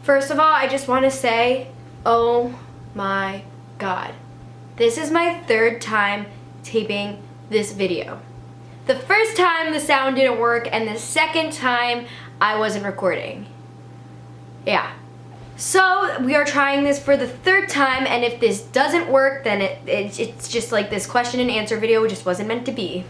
First of all, I just want to say, oh my god. This is my third time taping this video. The first time the sound didn't work, and the second time I wasn't recording. Yeah. So we are trying this for the third time, and if this doesn't work, then it's just like this question and answer video just wasn't meant to be.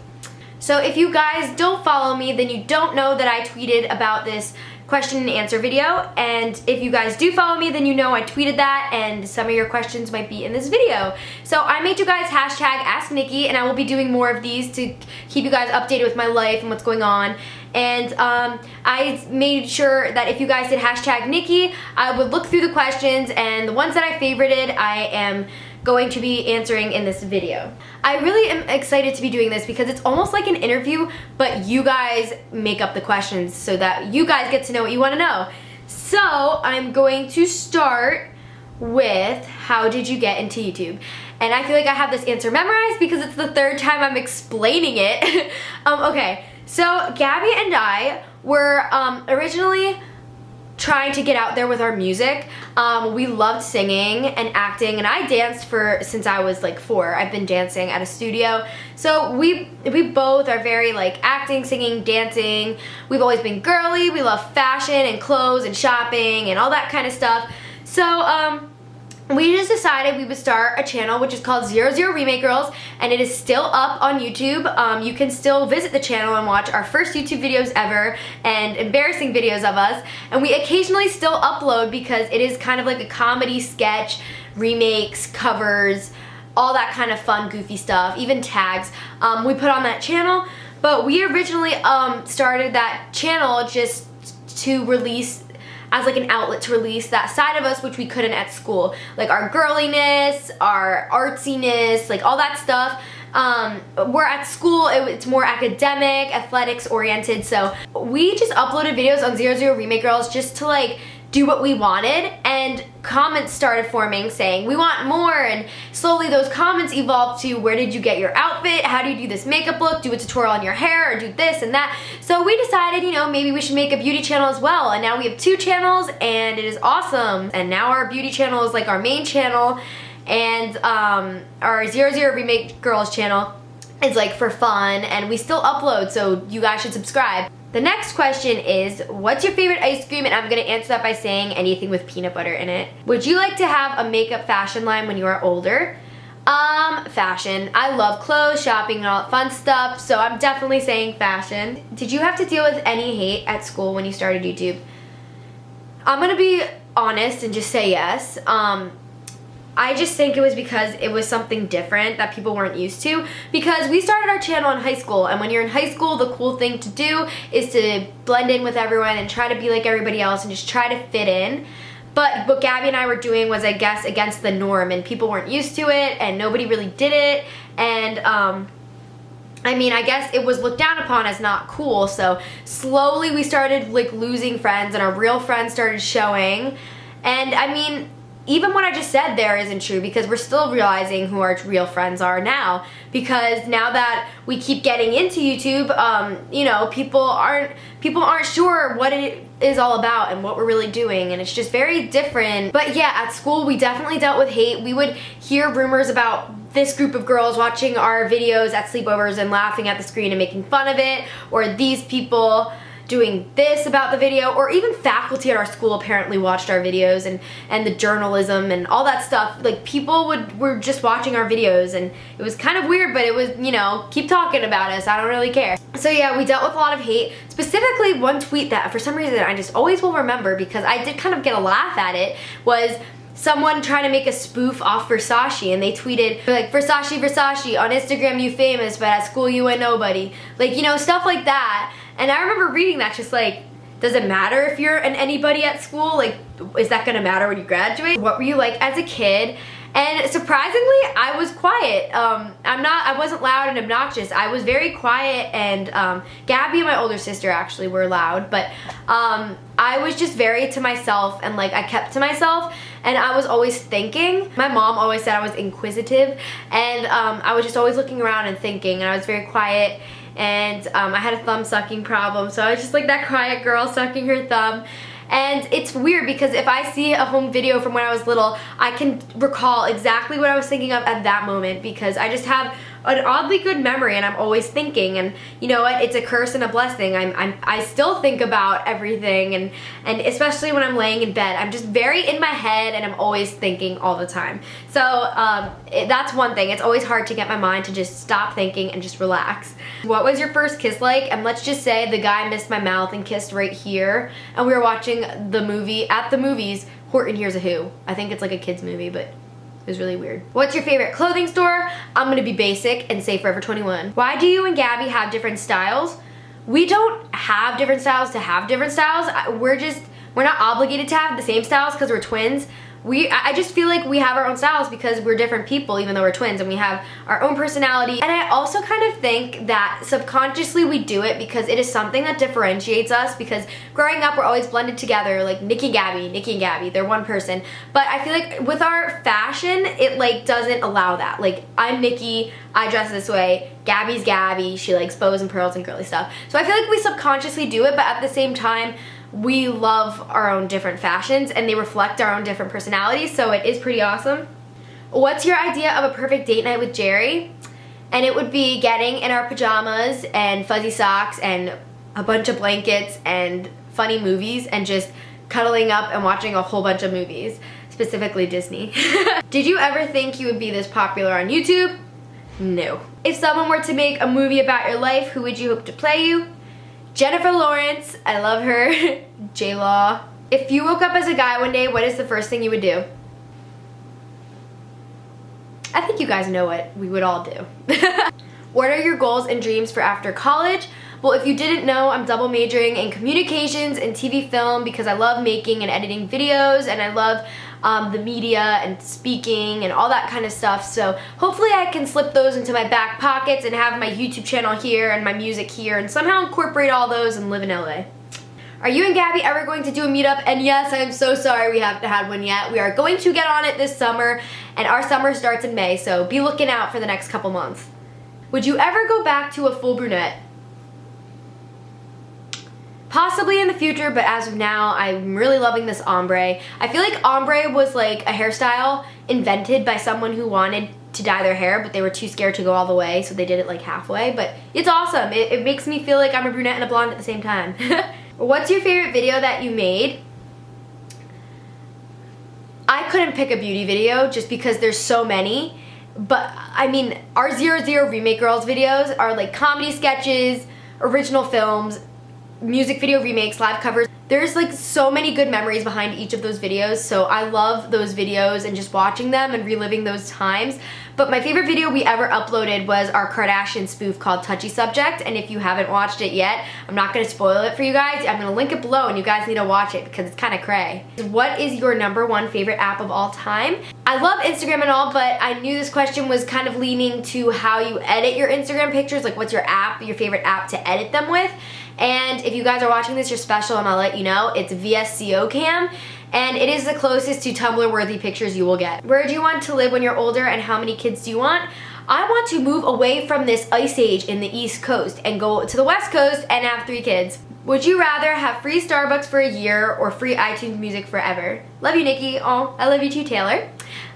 So if you guys don't follow me, then you don't know that I tweeted about this question and answer video, and if you guys do follow me, then you know I tweeted that, and some of your questions might be in this video. So I made you guys hashtag Ask Niki, and I will be doing more of these to keep you guys updated with my life and what's going on. And I made sure that if you guys did hashtag Niki, I would look through the questions, and the ones that I favorited, I am going to be answering in this video. I really am excited to be doing this because it's almost like an interview, but you guys make up the questions so that you guys get to know what you want to know. So I'm going to start with, how did you get into YouTube? And I feel like I have this answer memorized because it's the third time I'm explaining it. Okay, so Gabi and I were originally trying to get out there with our music. We loved singing and acting, and I danced since I was like 4. I've been dancing at a studio. So we both are very like acting, singing, dancing. We've always been girly. We love fashion and clothes and shopping and all that kind of stuff. So we just decided we would start a channel which is called 00 Remake Girls, and it is still up on YouTube. You can still visit the channel and watch our first YouTube videos ever and embarrassing videos of us, and we occasionally still upload because it is kind of like a comedy sketch, remakes, covers, all that kind of fun goofy stuff, even tags we put on that channel. But we originally started that channel just to release, as like an outlet to release that side of us which we couldn't at school, like our girliness, our artsiness, like all that stuff. We're at school, it's more academic, athletics oriented, so we just uploaded videos on 00 Remake Girls just to like do what we wanted, and comments started forming saying we want more, and slowly those comments evolved to, where did you get your outfit, how do you do this makeup look, do a tutorial on your hair, or do this and that. So we decided, you know, maybe we should make a beauty channel as well, and now we have 2 channels, and it is awesome. And now our beauty channel is like our main channel, and our 00 Remake Girls channel is like for fun, and we still upload, so you guys should subscribe. The next question is, what's your favorite ice cream? And I'm gonna answer that by saying anything with peanut butter in it. Would you like to have a makeup fashion line when you are older? Fashion. I love clothes, shopping, and all that fun stuff, so I'm definitely saying fashion. Did you have to deal with any hate at school when you started YouTube? I'm gonna be honest and just say yes. I just think it was because it was something different that people weren't used to, because we started our channel in high school, and when you're in high school, the cool thing to do is to blend in with everyone and try to be like everybody else and just try to fit in. But what Gabi and I were doing was, I guess, against the norm, and people weren't used to it, and nobody really did it, and I mean, I guess it was looked down upon as not cool, so slowly we started like losing friends, and our real friends started showing. And I mean, even what I just said there isn't true, because we're still realizing who our real friends are now, because now that we keep getting into YouTube, you know, people aren't sure what it is all about and what we're really doing, and it's just very different. But yeah, at school we definitely dealt with hate. We would hear rumors about this group of girls watching our videos at sleepovers and laughing at the screen and making fun of it, or these people doing this about the video, or even faculty at our school apparently watched our videos, and the journalism and all that stuff. Like, people were just watching our videos, and it was kind of weird, but it was, you know, keep talking about us, I don't really care. So yeah, we dealt with a lot of hate. Specifically, one tweet that for some reason I just always will remember, because I did kind of get a laugh at it, was someone trying to make a spoof off Versace, and they tweeted like, Versace, Versace, on Instagram you famous, but at school you ain't nobody. Like, you know, stuff like that. And I remember reading that just like, does it matter if you're an anybody at school? Like, is that gonna matter when you graduate? What were you like as a kid? And surprisingly, I was quiet. I wasn't loud and obnoxious. I was very quiet, and Gabi and my older sister actually were loud, but I was just very to myself, and like I kept to myself, and I was always thinking. My mom always said I was inquisitive, and I was just always looking around and thinking, and I was very quiet. And I had a thumb sucking problem, so I was just like that quiet girl sucking her thumb. And it's weird because if I see a home video from when I was little, I can recall exactly what I was thinking of at that moment because I just have an oddly good memory and I'm always thinking, and you know what, it's a curse and a blessing. I still think about everything, and especially when I'm laying in bed, I'm just very in my head and I'm always thinking all the time. So that's one thing. It's always hard to get my mind to just stop thinking and just relax. What was your first kiss like? And let's just say the guy missed my mouth and kissed right here, and we were watching the movie at the movies, Horton Hears a Who. I think it's like a kid's movie, but it was really weird. What's your favorite clothing store? I'm gonna be basic and say Forever 21. Why do you and Gabi have different styles? We don't have different styles to have different styles. We're not obligated to have the same styles because we're twins. I just feel like we have our own styles because we're different people even though we're twins, and we have our own personality. And I also kind of think that subconsciously we do it because it is something that differentiates us, because growing up we're always blended together, like Niki and Gabi, they're one person. But I feel like with our fashion, it like doesn't allow that. Like I'm Niki, I dress this way, Gabi's Gabi, she likes bows and pearls and girly stuff. So I feel like we subconsciously do it, but at the same time, we love our own different fashions and they reflect our own different personalities, so it is pretty awesome. What's your idea of a perfect date night with Jerry? And it would be getting in our pajamas and fuzzy socks and a bunch of blankets and funny movies and just cuddling up and watching a whole bunch of movies, specifically Disney. Did you ever think you would be this popular on YouTube? No. If someone were to make a movie about your life, who would you hope to play you? Jennifer Lawrence, I love her. J-Law. If you woke up as a guy one day, what is the first thing you would do? I think you guys know what we would all do. What are your goals and dreams for after college? Well, if you didn't know, I'm double majoring in communications and TV film because I love making and editing videos, and I love the media and speaking and all that kind of stuff. So hopefully I can slip those into my back pockets and have my YouTube channel here and my music here and somehow incorporate all those and live in LA. Are you and Gabi ever going to do a meetup? And yes, I'm so sorry we haven't had one yet. We are going to get on it this summer, and our summer starts in May, so be looking out for the next couple months. Would you ever go back to a full brunette? Possibly in the future, but as of now, I'm really loving this ombre. I feel like ombre was like a hairstyle invented by someone who wanted to dye their hair, but they were too scared to go all the way, so they did it like halfway. But it's awesome. It makes me feel like I'm a brunette and a blonde at the same time. What's your favorite video that you made? I couldn't pick a beauty video just because there's so many. But I mean, our 00 Remake Girls videos are like comedy sketches, original films, music video remakes, live covers. There's like so many good memories behind each of those videos, so I love those videos and just watching them and reliving those times. But my favorite video we ever uploaded was our Kardashian spoof called Touchy Subject, and if you haven't watched it yet, I'm not gonna spoil it for you guys. I'm gonna link it below and you guys need to watch it because it's kind of cray. What is your #1 favorite app of all time? I love Instagram and all, but I knew this question was kind of leaning to how you edit your Instagram pictures, like what's your favorite app to edit them with. And if you guys are watching this, you're special and I'll let you know. It's VSCO Cam, and it is the closest to Tumblr-worthy pictures you will get. Where do you want to live when you're older, and how many kids do you want? I want to move away from this ice age in the East Coast and go to the West Coast and have 3 kids. Would you rather have free Starbucks for a year or free iTunes Music forever? Love you, Nikki. Oh, I love you too, Taylor.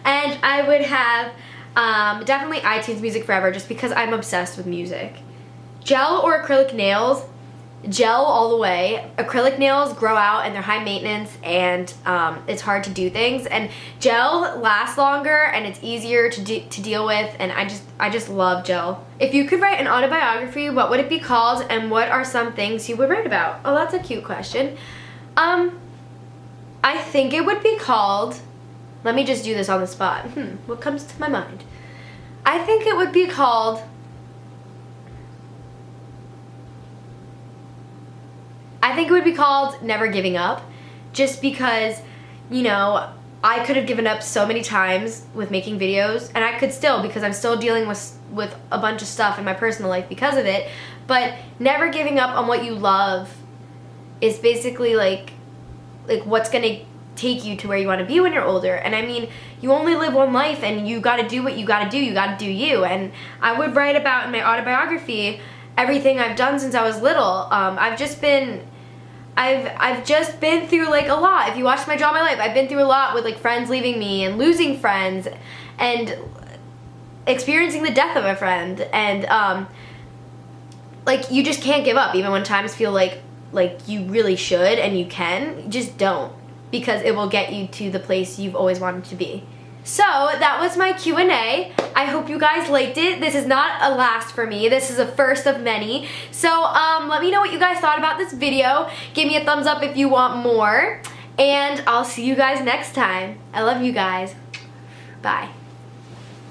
And I would have definitely iTunes Music forever just because I'm obsessed with music. Gel or acrylic nails? Gel all the way. Acrylic nails grow out and they're high maintenance, and it's hard to do things, and gel lasts longer and it's easier to deal with, and I just love gel. If you could write an autobiography, what would it be called, and what are some things you would write about? Oh, that's a cute question. I think it would be called, let me just do this on the spot. What comes to my mind? I think it would be called Never Giving Up, just because, you know, I could have given up so many times with making videos, and I could still, because I'm still dealing with a bunch of stuff in my personal life because of it, but never giving up on what you love is basically like what's gonna take you to where you want to be when you're older. And I mean, you only live one life, and you gotta do what you gotta do. You gotta do you. And I would write about in my autobiography everything I've done since I was little. I've just been through like a lot. If you watch my Draw My Life, I've been through a lot with like friends leaving me and losing friends and experiencing the death of a friend, and like you just can't give up even when times feel like you really should and you can. Just don't, because it will get you to the place you've always wanted to be. So that was my Q&A. I hope you guys liked it. This is not a last for me. This is a first of many. So let me know what you guys thought about this video. Give me a thumbs up if you want more. And I'll see you guys next time. I love you guys. Bye.